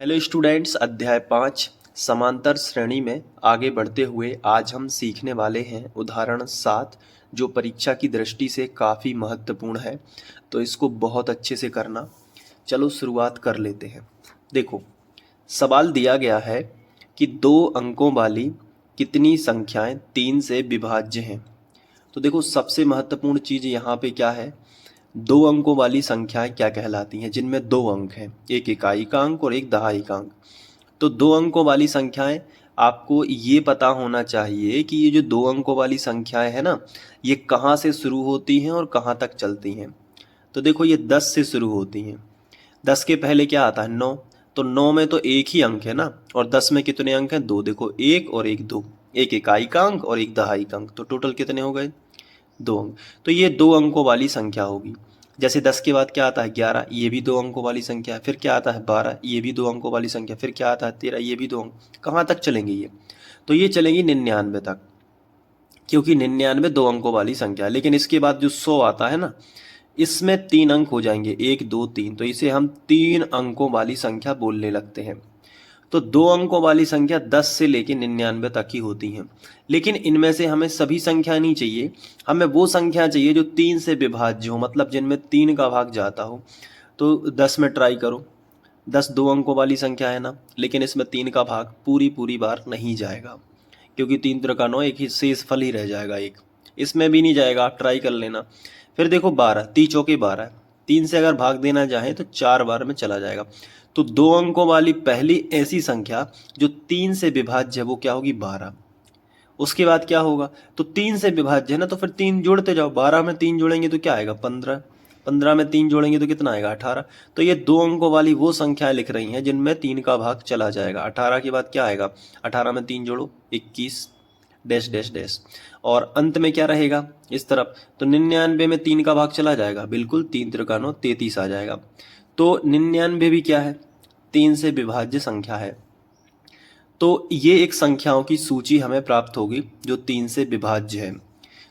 Hello students, अध्याय 5 समांतर श्रेणी में आगे बढ़ते हुए आज हम सीखने वाले हैं उदाहरण 7 जो परीक्षा की दृष्टि से काफ़ी महत्वपूर्ण है। तो इसको बहुत अच्छे से करना। चलो शुरुआत कर लेते हैं। देखो, सवाल दिया गया है कि 2 अंकों वाली कितनी संख्याएं 3 से विभाज्य हैं। तो देखो, सबसे महत्वपूर्ण चीज़ यहाँ पे क्या है, 2 अंकों वाली संख्याएं क्या कहलाती हैं, जिनमें 2 अंक हैं, एक इकाई का अंक और एक दहाई का अंक। तो 2 अंकों वाली संख्याएं, आपको ये पता होना चाहिए कि ये जो 2 अंकों वाली संख्याएं हैं ना, ये कहाँ से शुरू होती हैं और कहाँ तक चलती हैं। तो देखो, ये 10 से शुरू होती हैं। 10 के पहले क्या आता है, 9। तो 9 में तो एक ही अंक है ना, और 10 में कितने अंक हैं, 2। देखो, एक और एक, 2। एक इकाई का अंक और एक दहाई का अंक, तो टोटल कितने हो गए, 2 अंक। तो ये 2 अंकों वाली संख्या होगी। जैसे 10 के बाद क्या आता है, 11, ये भी 2 अंकों वाली संख्या है। फिर क्या आता है, 12, ये भी 2 अंकों वाली संख्या। फिर क्या आता है, 13, ये भी 2 अंक। कहाँ तक चलेंगे ये, तो ये चलेंगी 99 तक, क्योंकि 99 2 अंकों वाली संख्या है। लेकिन इसके बाद जो 100 आता है ना, इसमें 3 अंक हो जाएंगे, 1 2 3, तो इसे हम 3 अंकों वाली संख्या बोलने लगते हैं। तो 2 अंकों वाली संख्या 10 से लेकर 99 तक ही होती हैं। लेकिन इनमें से हमें सभी संख्या नहीं चाहिए, हमें वो संख्या चाहिए जो 3 से विभाज्य हो, मतलब जिनमें 3 का भाग जाता हो। तो 10 में ट्राई करो, 10 2 अंकों वाली संख्या है ना, लेकिन इसमें 3 का भाग पूरी पूरी बार नहीं जाएगा, क्योंकि 3 त्रिका 9, एक ही शेष फल ही रह जाएगा, एक इसमें भी नहीं जाएगा। आप ट्राई कर लेना। फिर देखो, 12, 3 चौके 12, 3 से अगर भाग देना चाहे तो 4 बार में चला जाएगा। तो 2 अंकों वाली पहली ऐसी संख्या जो 3 से विभाज्य है वो क्या होगी, 12। उसके बाद क्या होगा, तो 3 से विभाज्य है ना, तो फिर 3 जोड़ते जाओ। 12 में 3 जोड़ेंगे तो क्या आएगा, 15। 15 में 3 जोड़ेंगे तो कितना आएगा, 18। तो ये 2 अंकों वाली वो संख्याएं लिख रही हैं जिनमें 3 का भाग चला जाएगा। 18 के बाद क्या आएगा, 18 में 3 जोड़ो, 21 डैश डैश डैश, और अंत में क्या रहेगा इस तरफ, तो 99 में 3 का भाग चला जाएगा, बिल्कुल, 3 त्रिका 9, 33 आ जाएगा। तो 99 भी क्या है, 3 से विभाज्य संख्या है। तो ये एक संख्याओं की सूची हमें प्राप्त होगी जो 3 से विभाज्य है।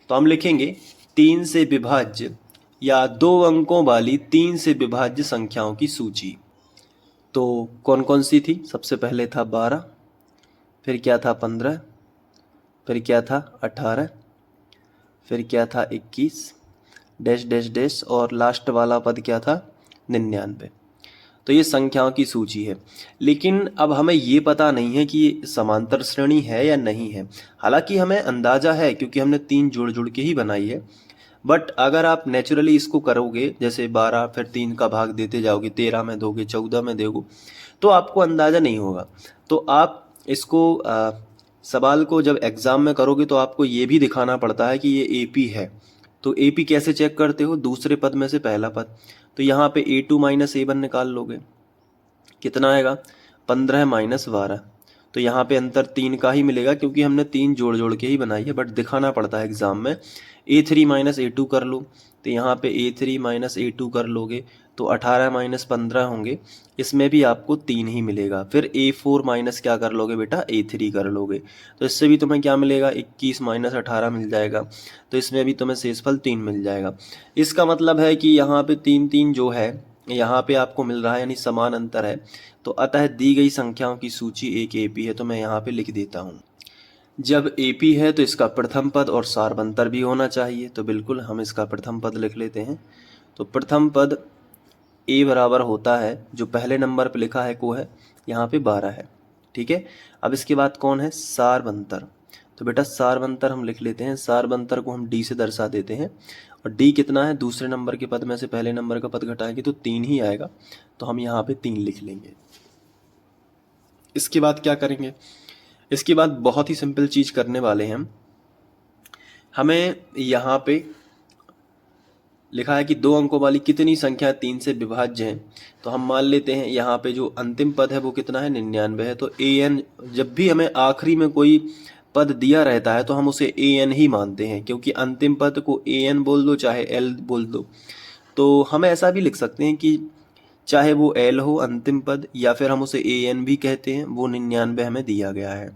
तो हम लिखेंगे 3 से विभाज्य या 2 अंकों वाली 3 से विभाज्य संख्याओं की सूची। तो कौन कौन सी थी, सबसे पहले था 12, फिर क्या था 15, फिर क्या था 18, फिर क्या था 21 डैश डैश डैश, और लास्ट वाला पद क्या था, 99। तो ये संख्याओं की सूची है। लेकिन अब हमें ये पता नहीं है कि ये समांतर श्रेणी है या नहीं है। हालांकि हमें अंदाजा है, क्योंकि हमने 3 जोड़ जोड़ के ही बनाई है। बट अगर आप नेचुरली इसको करोगे, जैसे 12 फिर 3 का भाग देते जाओगे, 13 में दोगे, 14 में दोगे, तो आपको अंदाजा नहीं होगा। तो आप इसको सवाल को जब एग्ज़ाम में करोगे तो आपको ये भी दिखाना पड़ता है कि ये एपी है। तो एपी कैसे चेक करते हो, दूसरे पद में से पहला पद। तो यहाँ पे A2 माइनस A1 निकाल लोगे, कितना आएगा, 15 माइनस 12। तो यहाँ पे अंतर 3 का ही मिलेगा, क्योंकि हमने 3 जोड़ जोड़ के ही बनाई है, बट दिखाना पड़ता है एग्जाम में। A3 माइनस A2 कर लो, तो यहाँ पे A3 माइनस A2 कर लोगे तो 18 माइनस 15 होंगे, इसमें भी आपको 3 ही मिलेगा। फिर A4 माइनस क्या कर लोगे बेटा, A3 कर लोगे, तो इससे भी तुम्हें क्या मिलेगा, 21 माइनस 18 मिल जाएगा। तो इसमें भी तुम्हें शेषफल 3 मिल जाएगा। इसका मतलब है कि यहाँ पे 3 3 जो है यहाँ पे आपको मिल रहा है, यानी समान अंतर है। तो अतः दी गई संख्याओं की सूची एक एपी है, तो मैं यहाँ पे लिख देता हूँ। जब एपी है तो इसका प्रथम पद और सार्वंतर भी होना चाहिए, तो बिल्कुल हम इसका प्रथम पद लिख लेते हैं। तो प्रथम पद ए बराबर होता है, जो पहले नंबर पे लिखा है को है, यहाँ पे 12 है, ठीक है। अब इसके बाद कौन है, सार्वंतर। तो बेटा सार्वंतर हम लिख लेते हैं, सार्वंतर को हम डी से दर्शा देते हैं। और डी कितना है, दूसरे नंबर के पद में से पहले नंबर का पद घटाएंगे तो 3 ही आएगा, तो हम यहाँ पे 3 लिख लेंगे। इसके बाद क्या करेंगे, इसके बाद बहुत ही सिंपल चीज करने वाले हैं हम। हमें यहाँ पे लिखा है कि 2 अंकों वाली कितनी संख्या 3 से विभाज्य है। तो हम मान लेते हैं यहाँ पे जो अंतिम पद है वो कितना है, 99 है। तो an, जब भी हमें आखिरी में कोई पद दिया रहता है तो हम उसे an ही मानते हैं, क्योंकि अंतिम पद को an बोल दो चाहे l बोल दो। तो हम ऐसा भी लिख सकते हैं कि चाहे वो l हो अंतिम पद, या फिर हम उसे an भी कहते हैं, वो 99 हमें दिया गया है।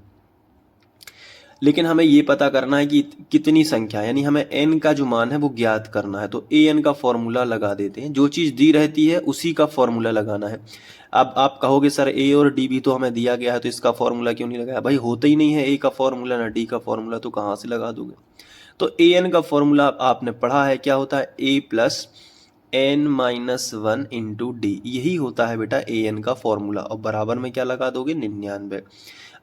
लेकिन हमें ये पता करना है कि कितनी संख्या, यानी हमें n का जो मान है वो ज्ञात करना है। तो an का फॉर्मूला लगा देते हैं, जो चीज़ दी रहती है उसी का फॉर्मूला लगाना है। अब आप कहोगे सर a और d भी तो हमें दिया गया है, तो इसका फॉर्मूला क्यों नहीं लगाया? भाई होता ही नहीं है a का फॉर्मूला ना d का फॉर्मूला, तो कहाँ से लगा दोगे? तो an का फॉर्मूला आपने पढ़ा है, क्या होता है? a plus n minus 1 into D, यही होता है बेटा an का फॉर्मूला। और बराबर में क्या लगा दोगे? 99।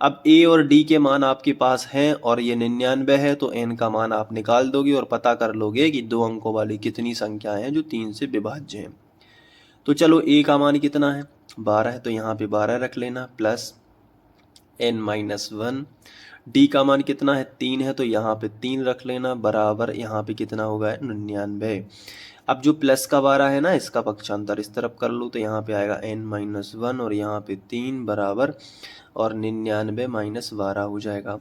अब a और d के मान आपके पास हैं और ये 99 है, तो n का मान आप निकाल दोगे और पता कर लोगे कि 2 अंकों वाली कितनी संख्याएं हैं जो 3 से विभाज्य हैं। तो चलो a का मान कितना है? 12 है, तो यहाँ पे 12 रख लेना, प्लस n माइनस 1। d का मान कितना है? 3 है, तो यहाँ पे 3 रख लेना, बराबर यहाँ पे कितना होगा? 99। अब जो प्लस का 12 है ना, इसका पक्षांतर इस तरफ कर लो, तो यहाँ पे आएगा n माइनस 1 और यहाँ पे 3 बराबर, और 99 माइनस 12 हो जाएगा।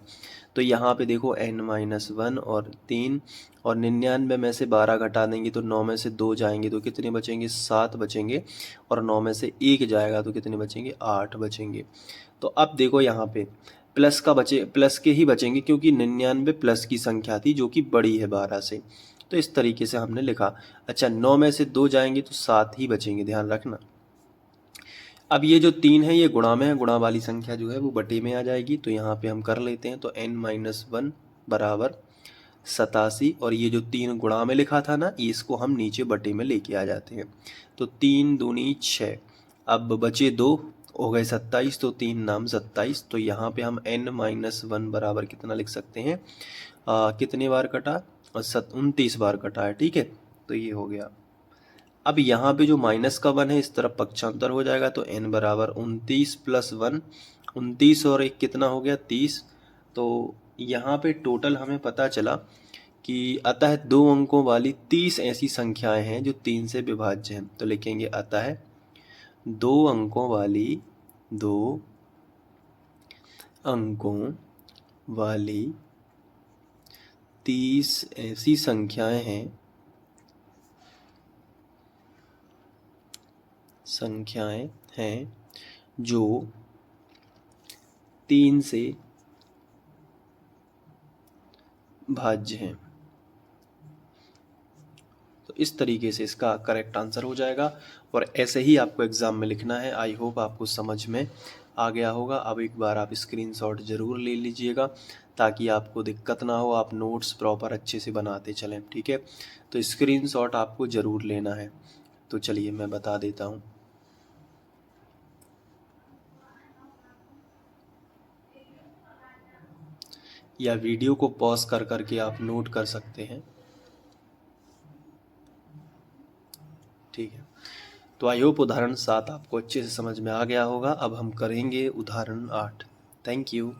तो यहाँ पे देखो n माइनस 1 और 3, और 99 में से 12 घटा देंगे तो 9 में से 2 जाएंगे तो कितने बचेंगे? 7 बचेंगे, और 9 में से 1 जाएगा तो कितने बचेंगे? 8 बचेंगे। तो अब देखो यहाँ पे प्लस के ही बचेंगे, क्योंकि 99 प्लस की संख्या थी जो कि बड़ी है 12 से। तो इस तरीके से हमने लिखा। अच्छा, 9 में से 2 जाएंगे तो 7 ही बचेंगे, ध्यान रखना। अब ये जो 3 है ये गुणा में है, गुणा वाली संख्या जो है वो बटे में आ जाएगी, तो यहाँ पे हम कर लेते हैं। तो n माइनस 1 बराबर 87, और ये जो 3 गुणा में लिखा था ना, इसको हम नीचे बटे में लेके आ जाते हैं। तो 3 दूनी 6, अब बचे 2, हो गए 27, तो 3 नाम 27। तो यहाँ पे हम n माइनस 1 बराबर कितना लिख सकते हैं? कितने बार कटा? 29 बार कटा है, ठीक है। तो ये हो गया। अब यहाँ पे जो माइनस का 1 है इस तरफ पक्षांतर हो जाएगा, तो n बराबर 29 प्लस 1, 29 और 1 कितना हो गया? 30। तो यहाँ पे टोटल हमें पता चला कि अतः 2 अंकों वाली 30 ऐसी संख्याएं हैं जो 3 से विभाज्य हैं। तो लिखेंगे अतः 2 अंकों वाली 30 ऐसी संख्याएं हैं जो 3 से भाज्य हैं। तो इस तरीके से इसका करेक्ट आंसर हो जाएगा, और ऐसे ही आपको एग्ज़ाम में लिखना है। आई होप आपको समझ में आ गया होगा। अब एक बार आप स्क्रीनशॉट ज़रूर ले लीजिएगा ताकि आपको दिक्कत ना हो, आप नोट्स प्रॉपर अच्छे से बनाते चलें, ठीक है। तो स्क्रीनशॉट आपको ज़रूर लेना है। तो चलिए मैं बता देता हूँ। या वीडियो को पॉज कर करके आप नोट कर सकते हैं, ठीक है। तो आई होप उदाहरण 7 आपको अच्छे से समझ में आ गया होगा। अब हम करेंगे उदाहरण 8। Thank you.